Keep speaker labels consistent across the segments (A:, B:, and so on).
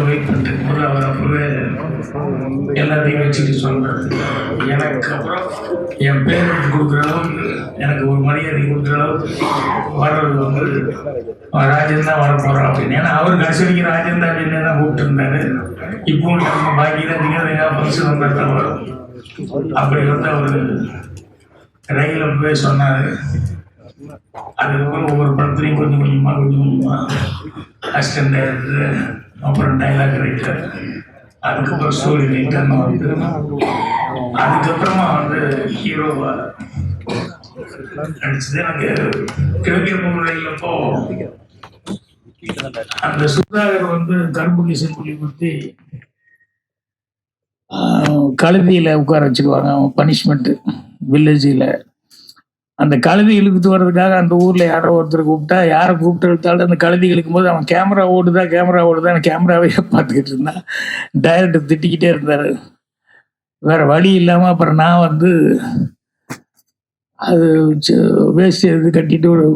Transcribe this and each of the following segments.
A: Wait பண்ணிட்டு போது அவர் அப்பவே எல்லாத்தையும் வச்சுட்டு சொல்றாரு. எனக்கு அப்புறம் என் பேர் கொடுக்குற அளவுக்கு எனக்கு ஒரு மரியாதை கொடுக்குற அளவுக்கு வர்றது வந்து ராஜன் தான் வரப்போறான் அப்படின்னு. ஏன்னா அவர் கடைசி வரைக்கும் ராஜன் தான் அப்படின்னு தான் கூப்பிட்டு இருந்தாரு. இப்போ நம்ம பாக்கி தான் நீங்கள் ஃபங்க்ஷன் வந்தால் தான் வரும். அப்படி வந்து அவர் ரயிலில் போய் சொன்னார். அதுக்கப்புறம் ஒவ்வொரு படத்துலையும் கொஞ்சம் கொஞ்சமாக அசிஸ்டன்ட் டைரக்டர், அப்புறம் டைலாக் ரைட்டர், அதுக்கப்புறம் ஸ்டோரி ரைட்டர்னு வந்து அதுக்கப்புறமா வந்து ஹீரோவா நடிச்சது. எனக்கு கிழக்கிய முறையிலப்போ அந்த சுதாகர் வந்து கரும்புலி செம்புலி பற்றி கழுதியில் உட்கார வச்சுக்குவாங்க. அவன் பனிஷ்மெண்ட்டு வில்லேஜில் அந்த கழுதி இழுத்துட்டு வர்றதுக்காக அந்த ஊரில் யாரோ ஒருத்தர் கூப்பிட்டா, யாரை கூப்பிட்டு எடுத்தாலும் அந்த கழுதி இழுக்கும்போது அவன் கேமரா ஓடுதான் கேமராவே பார்த்துக்கிட்டு இருந்தான். டைரக்டர் திட்டிக்கிட்டே இருந்தார். வேற வழி இல்லாமல் அப்புறம் நான் வந்து அது வேஸ்ட் எடுத்து கட்டிட்டு ஒரு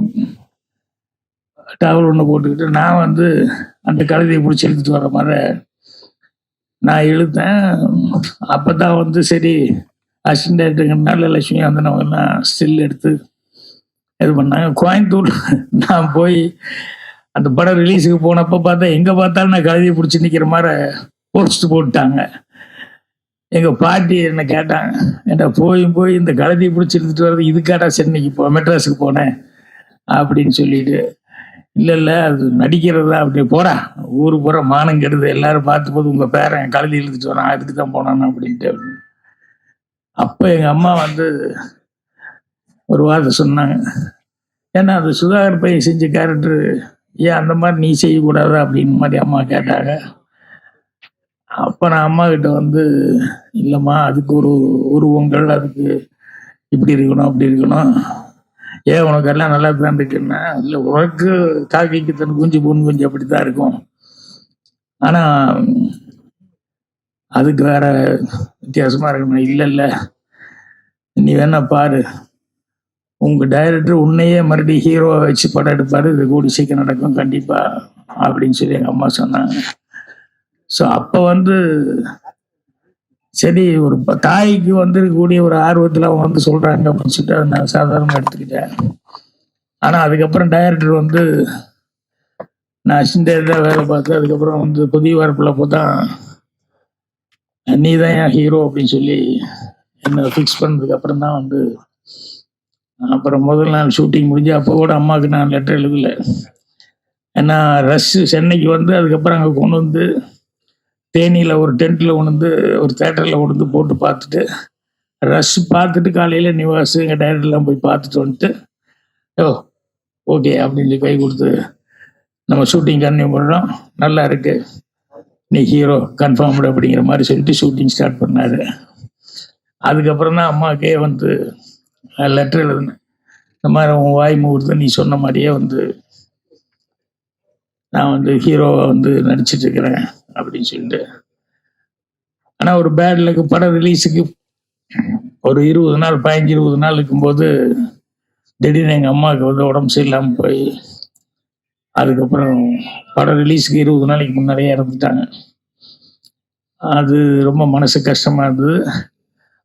A: டவல் ஒன்று போட்டுக்கிட்டு நான் வந்து அந்த கழுதியை பிடிச்சி இழுத்துட்டு வர மாதிரி நான் இழுத்தேன். அப்போ தான் வந்து சரி அசிஸ்டன்ட் டைரக்டருங்கிறனால லட்சுமி வந்து நம்ம எல்லாம் ஸ்டில் எடுத்து இது பண்ணாங்க. கோயம்புத்தூர் நான் போய் அந்த படம் ரிலீஸுக்கு போனப்போ பார்த்தா எங்கே பார்த்தாலும் நான் கழுதியை பிடிச்சி நிற்கிற மாதிரி போஸ்ட் போட்டாங்க. எங்கள் பாட்டி என்ன கேட்டாங்க, என்ன போய் இந்த கழுதியை பிடிச்சி எடுத்துகிட்டு வர்றது இதுக்காடா சென்னைக்கு மெட்ராஸுக்கு போனேன் அப்படின்னு சொல்லிட்டு, இல்லை அது நடிக்கிறது தான். அப்படி போடா ஊரு பூரா மானம் கெடுது, எல்லாரும் பார்த்து போது உங்கள் பேரன் கழுதி இழுத்துட்டு வரான், அதுக்கு தான் போனான்னு அப்படின்ட்டு. அப்போ எங்கள் அம்மா வந்து ஒரு வார்த்தை சொன்னாங்க. ஏன்னா அது சுதாகர் பையன் செஞ்ச கேரக்டரு, ஏன் அந்த மாதிரி நீ செய்யக்கூடாது அப்படின்னு மாதிரி அம்மா கேட்டாங்க. அப்போ நான் அம்மா கிட்ட வந்து இல்லைம்மா அதுக்கு ஒரு உருவங்கள், அதுக்கு இப்படி இருக்கணும் அப்படி இருக்கணும், ஏன் உனக்கு எல்லாம் நல்லா தான் இருக்குன்னா, இல்லை உனக்கு காக்கைக்கு தன் குஞ்சு பொன் குஞ்சு அப்படி தான் இருக்கும், ஆனால் அதுக்கு வேற வித்தியாசமாக இருக்கணும். இல்லை நீ வேணா பாரு, உங்கள் டைரக்டர் உன்னையே மறுபடியும் ஹீரோவை வச்சு படம் எடுப்பார், இது கூடி சீக்கிரம் நடக்கும் கண்டிப்பாக அப்படின்னு சொல்லி எங்கள் அம்மா சொன்னாங்க. ஸோ அப்போ வந்து சரி ஒரு தாய்க்கு வந்துருக்கக்கூடிய ஒரு ஆர்வத்தில் அவங்க வந்து சொல்கிறாங்க அப்படின்னு சொல்லிட்டு அதை நான் சாதாரணமாக எடுத்துக்கிட்டேன். ஆனால் அதுக்கப்புறம் டைரக்டர் வந்து நான் அசிஸ்டன்ட் தான் வேலை பார்த்து அதுக்கப்புறம் வந்து புதிய வார்ப்பில் போதான் நீ தான் என் ஹீரோ அப்படின்னு சொல்லி என்னை ஃபிக்ஸ் பண்ணதுக்கு அப்புறம் தான் வந்து அப்புறம் முதல் நாள் ஷூட்டிங் முடிஞ்சு அப்போ கூட அம்மாவுக்கு நான் லெட்டர் எழுதலை. ஏன்னா சென்னைக்கு வந்து அதுக்கப்புறம் அங்கே கொண்டு வந்து தேனியில் ஒரு டென்ட்டில் கொண்டு வந்து ஒரு தேட்டரில் கொண்டு வந்து போட்டு பார்த்துட்டு பார்த்துட்டு காலையில் நிவாஸ் எங்கள் டைரக்டர்லாம் போய் பார்த்துட்டு வந்துட்டு ஓகே அப்படின்னு சொல்லி கை கொடுத்து நம்ம ஷூட்டிங் கன்டினியூ பண்ணுறோம், நல்லா இருக்கு, நீ ஹீரோ கன்ஃபார்ம்டு அப்படிங்கிற மாதிரி சொல்லிட்டு ஷூட்டிங் ஸ்டார்ட் பண்ணார். அதுக்கப்புறம் தான் அம்மாவுக்கே வந்து லெட்டர் எழுதுனேன். இந்த மாதிரி உன் வாய் முகூர்த்தம் நீ சொன்ன மாதிரியே வந்து நான் வந்து ஹீரோவை வந்து நடிச்சிட்டு இருக்கிறேன் அப்படின்னு சொல்லிட்டு. ஆனால் ஒரு பேட் லக்கு, படம் ரிலீஸுக்கு ஒரு 15-20 நாள் இருக்கும்போது திடீர்னு எங்கள் அம்மாவுக்கு வந்து உடம்பு சரியில்லாமல் போய் அதுக்கப்புறம் படம் ரிலீஸுக்கு 20 நாளைக்கு முன்னாடியே இறந்துட்டாங்க. அது ரொம்ப மனசு கஷ்டமாக இருந்தது.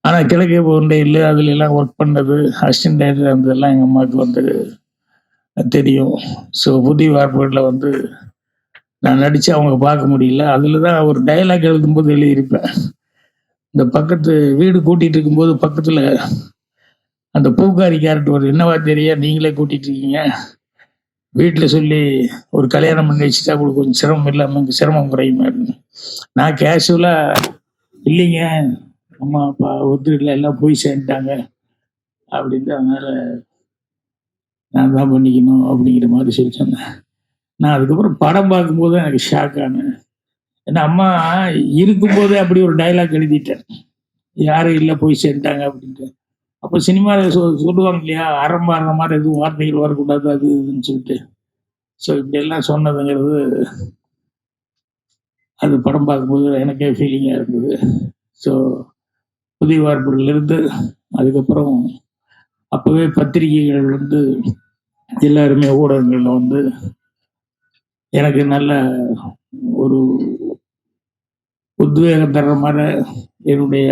A: ஆனால் கிழக்கே இல்லை அதுல எல்லாம் ஒர்க் பண்ணது அசிஸ்டன்ட் டைரக்டர் இருந்ததெல்லாம் எங்கள் அம்மாவுக்கு வந்து தெரியும். ஸோ புதிய வார்ப்புகளில் வந்து நான் நடித்து அவங்க பார்க்க முடியல. அதில் தான் ஒரு டைலாக் எழுதும்போது எழுதியிருப்பேன். இந்த பக்கத்து வீடு கூட்டிகிட்டு இருக்கும்போது பக்கத்தில் அந்த பூக்காரி கேரக்டர் ஒரு என்னவா தெரியா நீங்களே கூட்டிகிட்டு இருக்கீங்க, வீட்டில் சொல்லி ஒரு கல்யாணம் பண்ணி வச்சுட்டா உங்களுக்கு கொஞ்சம் சிரமம் இல்லாமல் சிரமம் குறையுமா இருக்கு. நான் கேஷுவலாக இல்லைங்க அம்மா அப்பா ஒத்துக்கிட்டல எல்லாம் போய் சேர்ந்துட்டாங்க அப்படின்ட்டு, அதனால நான் தான் பண்ணிக்கணும் அப்படிங்கிற மாதிரி சொல்லி சொன்னேன். நான் அதுக்கப்புறம் படம் பார்க்கும்போது தான் எனக்கு ஷாக் ஆனேன். ஏன்னா அம்மா இருக்கும்போதே அப்படி ஒரு டைலாக் எழுதிட்டேன், யாரும் இல்லை போய் சேர்ந்துட்டாங்க அப்படின்ட்டு. அப்போ சினிமாவில் சொல்லுவாங்க இல்லையா, ஆரம்ப மாதிரி எதுவும் வார்த்தைகள் வரக்கூடாது அது இதுன்னு சொல்லிட்டு. ஸோ இப்படியெல்லாம் சொன்னதுங்கிறது அது படம் பார்க்கும்போது எனக்கே ஃபீலிங்காக இருந்தது. ஸோ புதிய வார்ப்புகளிலிருந்து அதுக்கப்புறம் அப்போவே பத்திரிகைகள் வந்து எல்லாருமே ஊடகங்களில் வந்து எனக்கு நல்ல ஒரு உத்வேகம் தர்ற மாதிரி என்னுடைய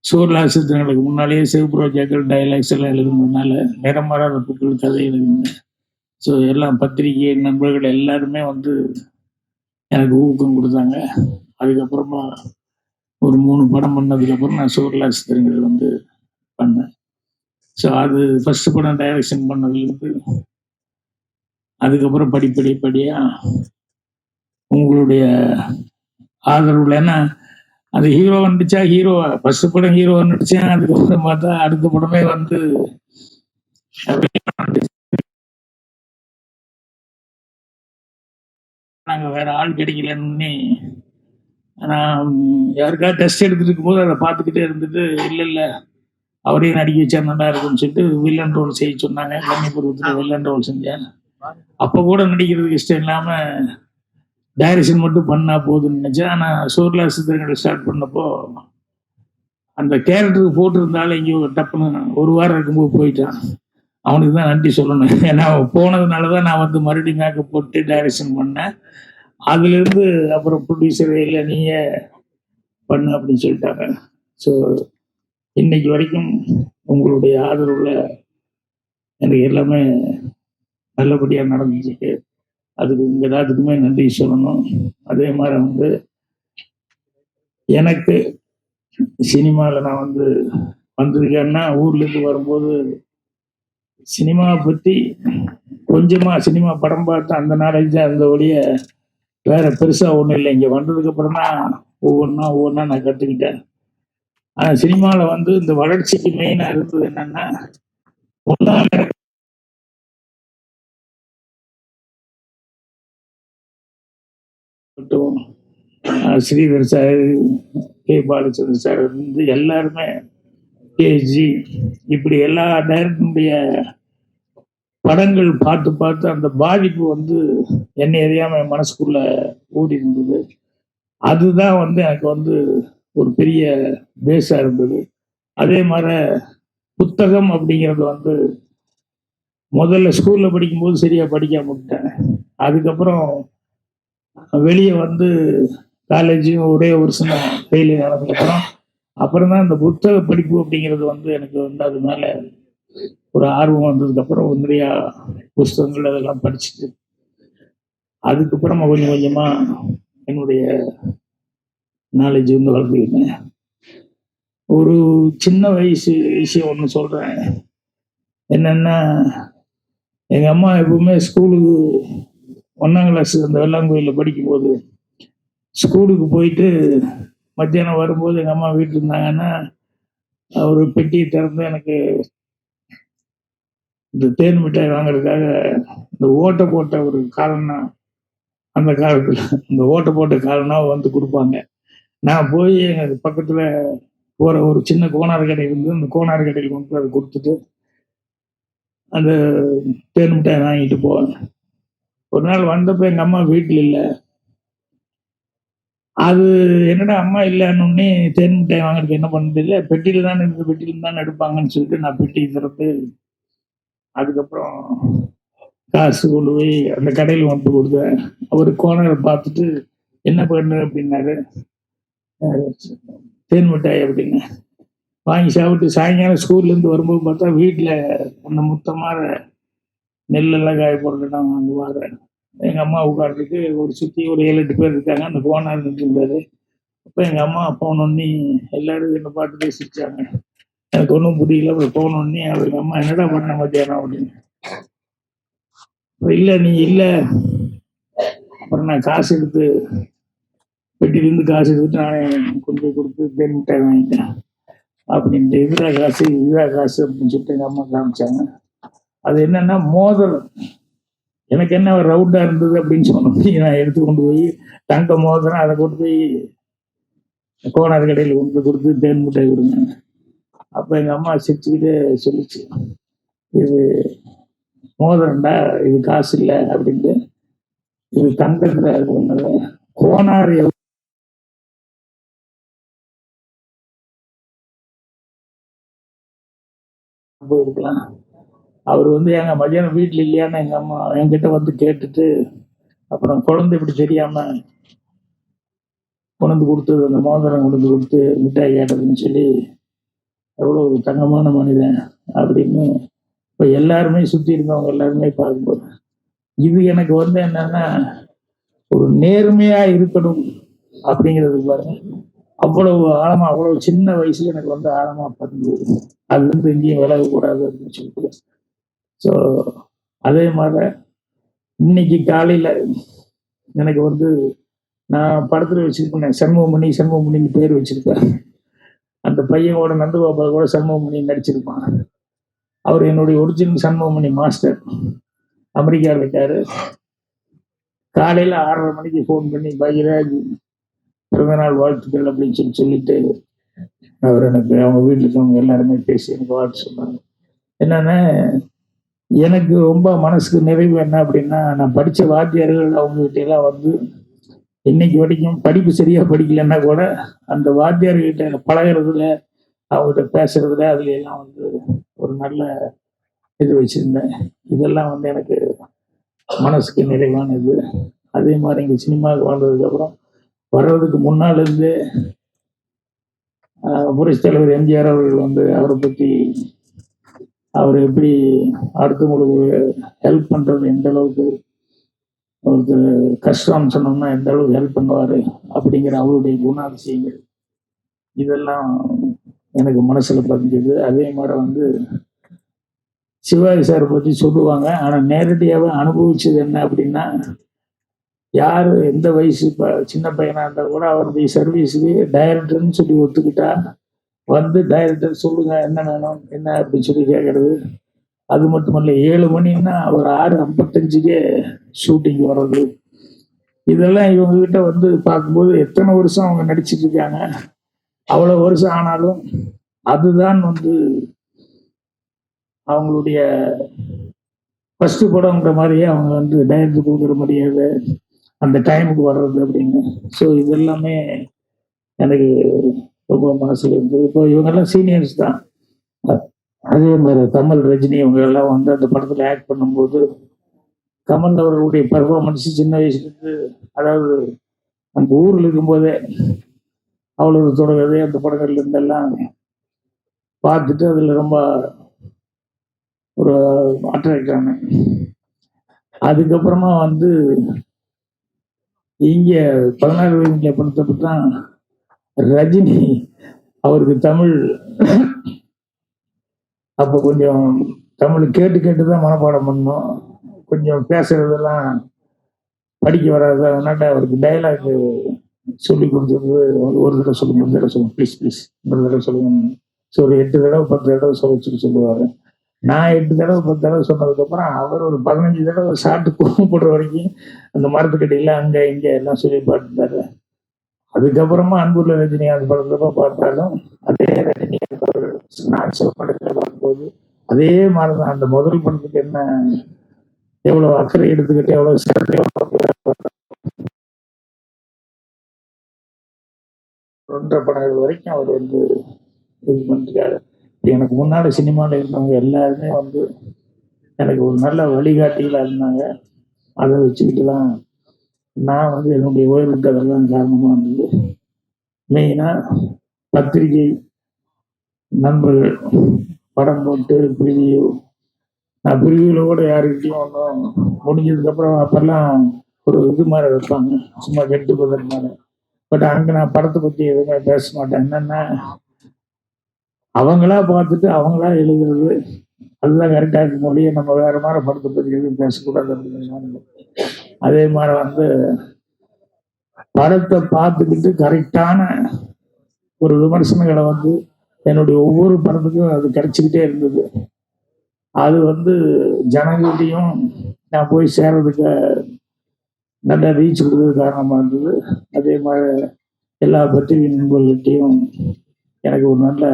A: சூர்லாசித்திரங்களுக்கு முன்னாலேயே சிவபுரோஜாக்கள் டைலாக்ஸ் எல்லாம் எழுதுனதுனால நிறமாறாத புக்கள் கதை எழுதுனேன். ஸோ எல்லாம் பத்திரிகை நண்பர்கள் எல்லாருமே வந்து எனக்கு ஊக்கம் கொடுத்தாங்க. அதுக்கப்புறமா ஒரு 3 படம் பண்ணதுக்கப்புறம் நான் சூர்லாசித்திரங்கள் வந்து பண்ணேன். ஸோ அது ஃபர்ஸ்ட் படம் டைரக்ஷன் பண்ணதுலேருந்து அதுக்கப்புறம் படிப்படியாக உங்களுடைய ஆதரவுல, ஏன்னா அது ஹீரோ நடிச்சா ஹீரோ ஃபர்ஸ்ட் படம் ஹீரோ நடிச்சேன். அதுக்கப்புறம் பார்த்தா அடுத்த படமே வந்து நாங்கள் வேற ஆள் கிடைக்கலன்னு நான் யாருக்காவது டெஸ்ட் எடுத்துட்டு இருக்கும்போது அதை பார்த்துக்கிட்டே இருந்துட்டு இல்லை அவரையும் நடிக்க வச்சா நல்லா இருக்கும்னு சொல்லிட்டு வில்லன் ரோல் செய்ய சொன்னாங்க. கன்னிபுரத்தில் வில்லன் ரோல் செஞ்சேன். அப்போ கூட நடிக்கிறதுக்கு இஷ்டம் இல்லாமல் டைரக்ஷன் மட்டும் பண்ணா போதுன்னு நினைச்சேன். ஆனால் சூர்லாசித்திரங்கள் ஸ்டார்ட் பண்ணப்போ அந்த கேரக்டருக்கு போட்டிருந்தாலும் எங்கேயோ டப்புன்னு ஒரு வாரம் இருக்கும்போது போயிட்டான். அவனுக்கு தான் நன்றி சொல்லணும். ஏன்னா போனதுனால தான் நான் வந்து மறுபடியும் மேக்கப் போட்டு டைரக்ஷன் பண்ணேன். அதுலேருந்து அப்புறம் ப்ரொடியூசர் இல்லை நீயே பண்ணு அப்படின்னு சொல்லிட்டாங்க. ஸோ இன்னைக்கு வரைக்கும் உங்களுடைய ஆதரவுல எனக்கு எல்லாமே நல்லபடியாக நடந்துச்சு. அதுக்கு உங்கள் எல்லாத்துக்குமே நன்றி சொல்லணும். அதே மாதிரி வந்து எனக்கு சினிமாவில் நான் வந்து வந்திருக்கேன்னா ஊர்லேருந்து வரும்போது சினிமாவை பற்றி கொஞ்சமாக சினிமா படம் பார்த்து அந்த நாலேஜ் தான் இருந்த ஒழிய வேற பெருசாக ஒன்றும் இல்லை. இங்கே வந்ததுக்கப்புறம் தான் ஒவ்வொன்றா நான் கற்றுக்கிட்டேன். ஆனால் சினிமாவில் வந்து இந்த வளர்ச்சிக்கு மெயினாக இருந்தது என்னன்னா, ஒன்றாம் Sridhar sir, K Balachandran sir வந்து எல்லாருமே கேஜி இப்படி எல்லா டைரக்டருடைய படங்கள் பார்த்து பார்த்து அந்த பாதிப்பு வந்து என்னை அறியாம என் மனசுக்குள்ள ஓடி இருந்தது. அதுதான் வந்து எனக்கு வந்து ஒரு பெரிய பேஸா இருந்தது. அதே மாதிரி புத்தகம் அப்படிங்கிறது வந்து முதல்ல ஸ்கூல்ல படிக்கும்போது சரியா படிக்காம விட்டேன். அதுக்கப்புறம் வெளியே வந்து காலேஜும் ஒரே வருஷம் ஃபெயிலியர் ஆனதுக்கப்புறம் அப்புறம் தான் இந்த புத்தக படிப்பு அப்படிங்கிறது வந்து எனக்கு வந்து அது மேல ஒரு ஆர்வம் வந்ததுக்கப்புறம் நிறைய புஸ்தகங்கள் அதெல்லாம் படிச்சுட்டு அதுக்கப்புறம் கொஞ்சம் கொஞ்சமா என்னுடைய நாலேஜ் வந்து வளர்ந்துக்கிட்டேன். ஒரு சின்ன வயசு விஷயம் ஒன்று சொல்றேன். என்னன்னா, எங்க அம்மா எப்பவுமே ஸ்கூலுக்கு 1ஆம் கிளாஸ் அந்த வெள்ளாங்கோயிலில் படிக்கும்போது ஸ்கூலுக்கு போயிட்டு மத்தியானம் வரும்போது எங்க அம்மா வீட்டில் இருந்தாங்கன்னா ஒரு பெட்டியை திறந்து எனக்கு இந்த தேன் மிட்டாய் வாங்குறதுக்காக இந்த ஓட்டை போட்ட ஒரு காலம்னா அந்த காலத்தில் இந்த ஓட்டை போட்ட காலம்னா வந்து கொடுப்பாங்க. நான் போய் எங்க பக்கத்துல போற ஒரு சின்ன கோனார் கடை இருந்து அந்த கோனார் கடையில் கொண்டு அதை கொடுத்துட்டு அந்த தேன் மிட்டாய் வாங்கிட்டு போவேன். ஒரு நாள் வந்தப்ப எங்க அம்மா வீட்டில் இல்லை. அது என்னடா அம்மா இல்லைன்னு தேன் மிட்டாய் வாங்குறதுக்கு என்ன பண்ணது இல்லை, பெட்டியில தான் இருந்து பெட்டியில தான் எடுப்பாங்கன்னு சொல்லிட்டு நான் பெட்டி திறந்து அதுக்கப்புறம் காசு கொண்டு போய் அந்த கடையில் வந்து கொடுத்தேன். அவர் கோனரை பார்த்துட்டு என்ன பண்ணு அப்படின்னாரு. தேன் மிட்டாய் அப்படின்னு வாங்கி சாப்பிட்டு சாயங்காலம் ஸ்கூல்லேருந்து வரும்போது பார்த்தா வீட்டில் அந்த முத்தமாக நெல்லெல்லாம் காய போடுறது நான் வாங்குவார். எங்கள் அம்மா உட்கார்றதுக்கு ஒரு சுற்றி ஒரு 7-8 பேர் இருக்காங்க. அந்த கோனார் இருந்தாரு. அப்போ எங்கள் அம்மா போனோன்னே எல்லாரும் என்னை பார்த்துட்டு சிரிச்சாங்க. எனக்கு ஒன்றும் புரியல. அப்புறம் போனோடனே அவங்க அம்மா என்னடா பண்ண மத்தியானம் அப்படின்னு. இல்லை நீ இல்லை. அப்புறம் நான் காசு எடுத்து பெட்டிலேருந்து காசு எடுத்துட்டு நானே கொண்டு போய் கொடுத்து தேன் மிட்டாய் வாங்கிட்டேன் அப்படின்ட்டு இதுரா காசு அப்படின்னு சொல்லிட்டு எங்கள் அம்மா காமிச்சாங்க. அது என்னன்னா மோதிரம் எனக்கு என்ன ஒரு ரவுண்டா இருந்தது அப்படின்னு சொன்னி நான் எடுத்து கொண்டு போய் தங்க மோதிரம் அதை கொண்டு போய் கோனார் கடையில் கொண்டு போய் கொடுத்து தேன் மிட்டாய் கொடுங்க. அப்போ எங்கள் அம்மா சிரிச்சுக்கிட்டே சொல்லிச்சு, இது மோதிரம்டா, இது காசு இல்லை அப்படின்ட்டு, இது தங்கத்துல ஒண்ணு கோனார் போயிருக்கலாம். அவர் வந்து எங்க மதியானம் வீட்டில் இல்லையான்னு எங்க அம்மா என்கிட்ட வந்து கேட்டுட்டு அப்புறம் குழந்தை இப்படி தெரியாம கொண்டு கொடுத்தது, அந்த மோதிரம் கொண்டு கொடுத்து மிட்டாய் கேட்டதுன்னு சொல்லி எவ்வளோ ஒரு தங்கமான மனிதன் அப்படின்னு இப்போ எல்லாருமே சுற்றி இருந்தவங்க எல்லாருமே பார்க்கும்போது இது எனக்கு வந்து என்னன்னா ஒரு நேர்மையா இருக்கணும் அப்படிங்கிறது பாருங்க. அவ்வளவு ஆழமா, அவ்வளவு சின்ன வயசுல எனக்கு வந்து ஆழமா பதிஞ்சது. அது வந்து எங்கேயும் விலகக்கூடாது அப்படின்னு சொல்லிட்டு. ஸோ அதே மாதிரி இன்னைக்கு காலையில எனக்கு வந்து நான் படத்துல வச்சிருப்பேன் சண்முகமணின்னு பேர் வச்சிருப்பேன். அந்த பையனோட நந்தகோபால் கூட சண்முகமணி நடிச்சிருப்பான். அவர் என்னுடைய ஒரிஜினல் சண்முகமணி மாஸ்டர், அமெரிக்காவில் இருக்காரு. காலையில 6:30 மணிக்கு ஃபோன் பண்ணி பாக்யராஜ் பிறந்தநாள் வாழ்த்துக்கள் அப்படின்னு சொல்லிட்டு அவர் எனக்கு அவங்க வீட்டில் இருக்கவங்க எல்லாருமே பேசி எனக்கு வாழ்த்து சொன்னாங்க. என்னன்னா எனக்கு ரொம்ப மனசுக்கு நிறைவு என்ன அப்படின்னா, நான் படித்த வாத்தியார்கள் அவங்க கிட்டலாம் வந்து இன்னைக்கு வரைக்கும் படிப்பு சரியா படிக்கலன்னா கூட அந்த வாத்தியார்கிட்ட பழகிறதுல அவங்ககிட்ட பேசுறதுல அதுல எல்லாம் வந்து ஒரு நல்ல இது வச்சிருந்தேன். இதெல்லாம் வந்து எனக்கு மனசுக்கு நிறைவானது. அதே மாதிரி இங்கே சினிமாவுக்கு வந்ததுக்கு அப்புறம் வர்றதுக்கு முன்னால் இருந்து புரட்சி தலைவர் எம்ஜிஆர் அவர்கள் வந்து அவரை பற்றி அவர் எப்படி அடுத்தவங்களுக்கு ஹெல்ப் பண்றது, எந்த அளவுக்கு அவருக்கு கஷ்டம் சொன்னோம்னா எந்த அளவுக்கு ஹெல்ப் பண்ணுவாரு அப்படிங்கிற அவருடைய குணாதிசயங்கள் இதெல்லாம் எனக்கு மனசுல பதிஞ்சது. அதே மாதிரி வந்து சிவாஜி சார் பற்றி சொல்லுவாங்க, ஆனா நேரடியாவே அனுபவிச்சது என்ன அப்படின்னா, யாரு எந்த வயசு சின்ன பையனா இருந்தா கூட அவருடைய சர்வீஸுக்கு டைரக்டர்னு சொல்லி ஒத்துக்கிட்டா வந்து டைரக்டர் சொல்லுங்க என்ன வேணும் என்ன அப்படின்னு சொல்லி கேட்கறது. அது மட்டுமல்ல 7 மணின்னா அவர் 6:55 ஷூட்டிங் வர்றது. இதெல்லாம் இவங்க கிட்ட வந்து பார்க்கும்போது எத்தனை வருஷம் அவங்க நடிச்சிட்டு இருக்காங்க. அவ்வளவு வருஷம் ஆனாலும் அதுதான் வந்து அவங்களுடைய ஃபர்ஸ்ட் படம்ன்ற மாதிரியே அவங்க வந்து டைரக்டர் கொடுக்குற மரியாதை, அந்த டைமுக்கு வர்றது அப்படின்னு. ஸோ இதெல்லாமே எனக்கு ரொம்ப மனசுல இருந்து. இப்போ இவங்கெல்லாம் சீனியர்ஸ் தான். அதே மாதிரி கமல், ரஜினி இவங்க எல்லாம் வந்து அந்த படத்துல ஆக்ட் பண்ணும்போது கமல் அவர்களுடைய பெர்ஃபார்மன்ஸ் சின்ன வயசுலேருந்து, அதாவது அந்த ஊரில் இருக்கும்போதே அவ்வளவு தொடர்கதை அந்த படங்கள்ல இருந்தெல்லாம் பார்த்துட்டு அதுல ரொம்ப ஒரு அட்ராக்ட் ஆனேன். அதுக்கப்புறமா வந்து இங்க 16 வயதுல படத்தப்ப தான் ரஜினி அவருக்கு தமிழ் அப்போ கொஞ்சம் தமிழ் கேட்டு கேட்டுதான் மனப்பாடம் பண்ணோம். கொஞ்சம் பேசுறதெல்லாம் படிக்க வராது. அதனால அவருக்கு டைலாக் சொல்லி கொடுத்தது, ஒரு தடவை சொல்லுங்க, ஒரு தடவை சொல்லுங்க, ப்ளீஸ் ப்ளீஸ் ஒரு தடவை சொல்லுங்க. ஸோ ஒரு 8 தடவை 10 தடவை சொல்லுவாரு. நான் 8 தடவை 10 தடவை சொன்னதுக்கப்புறம் அவர் ஒரு 15 தடவை சாப்பிட்டு கோவப்படுற வரைக்கும் அந்த மரத்துக்கடையில் அங்கே இங்கே எல்லாம் சொல்லி பார்த்துட்டாரு. அதுக்கப்புறமா அன்புள்ள ரஜினி அந்த படத்துல பார்த்தாலும் அதே ரஜினி படத்துல பார்க்கும்போது அதே மாதிரிதான் அந்த முதல் படத்துக்கு என்ன எவ்வளவு அக்கறை எடுத்துக்கிட்டு எவ்வளவு சிறப்பு 2.5 படங்கள் வரைக்கும் அவர் வந்து இது பண்ணிருக்காரு. எனக்கு முன்னாடி சினிமாவில் இருந்தவங்க எல்லாருமே வந்து எனக்கு ஒரு நல்ல வழிகாட்டிகளா இருந்தாங்க. அதை வச்சுக்கிட்டு தான் நான் வந்து என்னுடைய ஓய்வுக்கு அதெல்லாம் காரணமா இருந்தது. மெயினா பத்திரிகை நண்பர்கள் படம் போட்டு பிரிவியூ, நான் பிரிவியூல கூட யாருக்கிட்டையும் ஒன்றும் முடிஞ்சதுக்கு அப்புறம் அப்பெல்லாம் ஒரு இது மாதிரி வைப்பாங்க, சும்மா கெட்டு போதல் மாதிரி. பட் அங்க நான் படத்தை பத்தி எதுவுமே பேச மாட்டேன். என்னன்னா அவங்களா பார்த்துட்டு அவங்களா எழுதுறது அதுதான் கரெக்டா இருக்க முடியும். நம்ம வேற மாதிரி படத்தை பத்தி எதுவும் பேசக்கூடாது அப்படின்னு. அதே மாதிரி வந்து படத்தை பார்த்துக்கிட்டு கரெக்டான ஒரு விமர்சனங்களை வந்து என்னுடைய ஒவ்வொரு படத்துக்கும் அது கிடைச்சிக்கிட்டே இருந்தது. அது வந்து ஜனங்கள்டையும் நான் போய் சேர்றதுக்கு நல்ல ரீச் கொடுக்கறது காரணமா இருந்தது. அதே மாதிரி எல்லா பத்திரிகை நண்பர்கள்ட்டையும் எனக்கு ஒரு நல்ல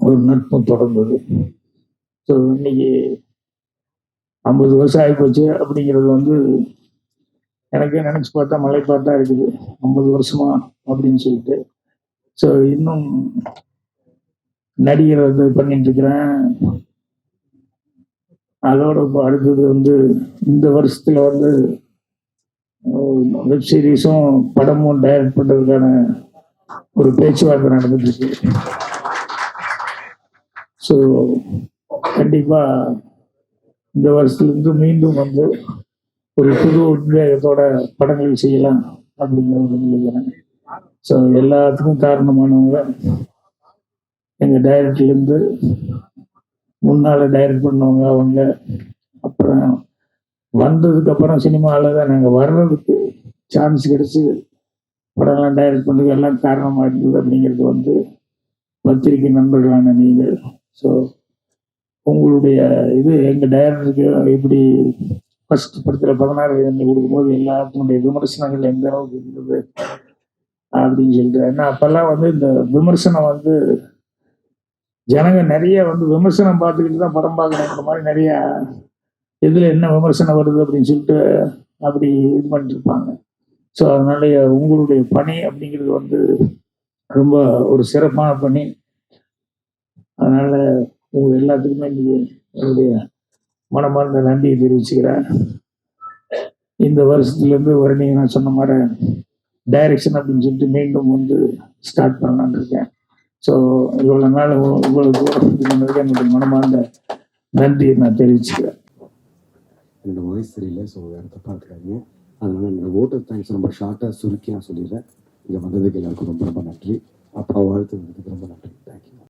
A: ஒரு நட்பு தொடர்ந்தது. ஸோ இன்னைக்கு 50 வருஷம் ஆகி போச்சு அப்படிங்கிறது வந்து எனக்கே நினைச்சு பார்த்தா மலைப்பாட்டா இருக்குது, 50 வருஷமா அப்படின்னு சொல்லிட்டு. ஸோ இன்னும் நடிகர் வந்து பண்ணிட்டு இருக்கிறேன். அதோட இப்போ அடுத்தது வந்து இந்த வருஷத்துல வந்து வெப் சீரிஸும் படமும் டைரக்ட் பண்ணுறதுக்கான ஒரு பேச்சுவார்த்தை நடந்துட்டு இருக்கு. ஸோ கண்டிப்பாக இந்த வருஷத்துலேருந்து மீண்டும் வந்து ஒரு புது உத்வேகத்தோட படங்கள் செய்யலாம் அப்படிங்கிறது நினைக்கிறேன். ஸோ எல்லாத்துக்கும் காரணமானவங்க எங்கள் டைரக்டர்லேருந்து முன்னால் டைரக்ட் பண்ணவங்க அவங்க. அப்புறம் வந்ததுக்கப்புறம் சினிமாவில் தான் நாங்கள் வர்றதுக்கு சான்ஸ் கிடச்சி படம்லாம் டைரக்ட் பண்ணது எல்லாம் காரணமாக இருந்தது அப்படிங்கிறது வந்து பத்திரிகை நண்பர்களான நீங்கள். ஸோ உங்களுடைய இது எங்கள் டைரக்டருக்கு எப்படி ஃபர்ஸ்ட் படத்தில் 16 எண்ணி கொடுக்கும்போது எல்லாத்தினுடைய விமர்சனங்கள் எந்த அளவுக்கு இருந்தது அப்படின்னு சொல்லிட்டு. ஏன்னா அப்போல்லாம் வந்து இந்த விமர்சனம் வந்து ஜனங்க நிறைய வந்து விமர்சனம் பார்த்துக்கிட்டு தான் படம் பார்க்கணுங்கிற மாதிரி நிறைய இதில் என்ன விமர்சனம் வருது அப்படின்னு சொல்லிட்டு அப்படி இது பண்ணிட்டு இருப்பாங்க. ஸோ அதனால உங்களுடைய பணி அப்படிங்கிறது வந்து ரொம்ப ஒரு சிறப்பான பணி. அதனால உங்க எல்லாத்துக்குமே இன்னைக்கு என்னுடைய மனமார்ந்த நன்றியை தெரிவிச்சுக்கிறேன். இந்த வருஷத்துலேருந்து வருணி நான் சொன்ன மாதிரி டைரக்ஷன் அப்படின்னு சொல்லிட்டு மீண்டும் வந்து ஸ்டார்ட் பண்ணலான்னு இருக்கேன். ஸோ இவ்வளோ நாள் இவ்வளோ தூரம் பண்ணதுக்கு என்னுடைய மனமார்ந்த நன்றியை நான் தெரிவிச்சுக்கிறேன்.
B: என்னோட வாய்ஸ் தெரியல, ஸோ வேறு தப்பாக இருக்காங்க. அதனால என்னோட ஓட்டர் தேங்க்ஸ் ரொம்ப ஷார்ட்டாக சுருக்கி நான் சொல்லிடுறேன். இங்கே வந்ததுக்கு எல்லாருக்கும் ரொம்ப ரொம்ப நன்றி. அப்பா வாழ்த்து வந்ததுக்கு ரொம்ப நன்றி. தேங்க்யூ.